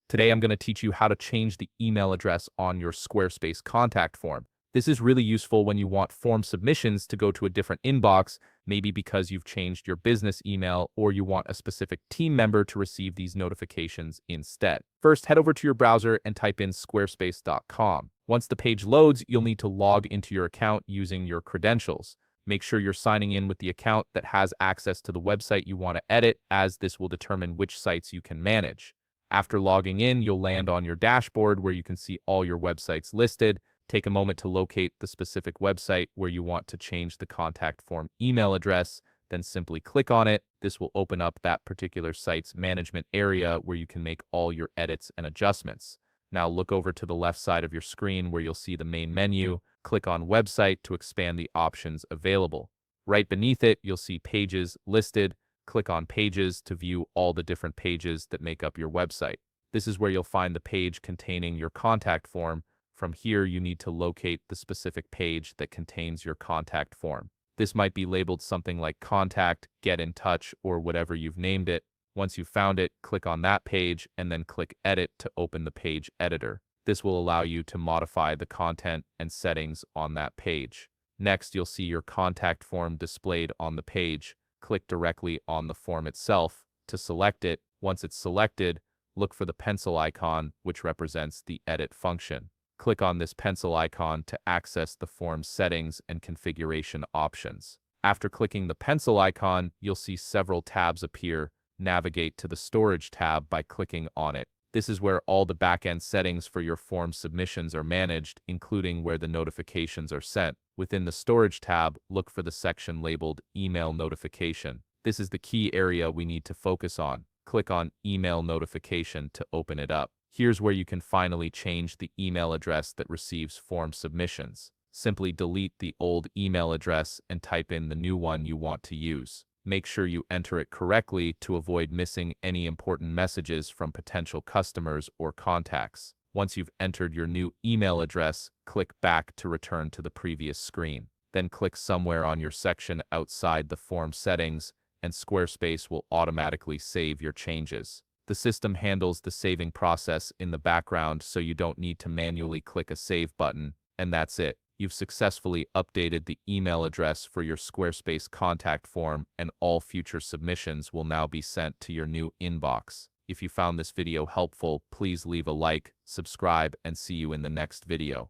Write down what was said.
Today, I'm going to teach you how to change the email address on your Squarespace contact form. This is really useful when you want form submissions to go to a different inbox, maybe because you've changed your business email or you want a specific team member to receive these notifications instead. First, head over to your browser and type in squarespace.com. Once the page loads, you'll need to log into your account using your credentials. Make sure you're signing in with the account that has access to the website you want to edit, as this will determine which sites you can manage. After logging in, you'll land on your dashboard where you can see all your websites listed. Take a moment to locate the specific website where you want to change the contact form email address, then simply click on it. This will open up that particular site's management area where you can make all your edits and adjustments. Now look over to the left side of your screen where you'll see the main menu. Click on Website to expand the options available. Right beneath it, you'll see Pages listed. Click on Pages to view all the different pages that make up your website. This is where you'll find the page containing your contact form. From here, you need to locate the specific page that contains your contact form. This might be labeled something like Contact, Get in Touch, or whatever you've named it. Once you've found it, click on that page and then click Edit to open the page editor. This will allow you to modify the content and settings on that page. Next, you'll see your contact form displayed on the page. Click directly on the form itself to select it. Once it's selected, look for the pencil icon, which represents the edit function. Click on this pencil icon to access the form's settings and configuration options. After clicking the pencil icon, you'll see several tabs appear. Navigate to the Storage tab by clicking on it. This is where all the backend settings for your form submissions are managed, including where the notifications are sent. Within the Storage tab, look for the section labeled Email Notification. This is the key area we need to focus on. Click on Email Notification to open it up. Here's where you can finally change the email address that receives form submissions. Simply delete the old email address and type in the new one you want to use. Make sure you enter it correctly to avoid missing any important messages from potential customers or contacts. Once you've entered your new email address, click back to return to the previous screen. Then click somewhere on your section outside the form settings, and Squarespace will automatically save your changes. The system handles the saving process in the background, so you don't need to manually click a save button, and that's it. You've successfully updated the email address for your Squarespace contact form, and all future submissions will now be sent to your new inbox. If you found this video helpful, please leave a like, subscribe, and see you in the next video.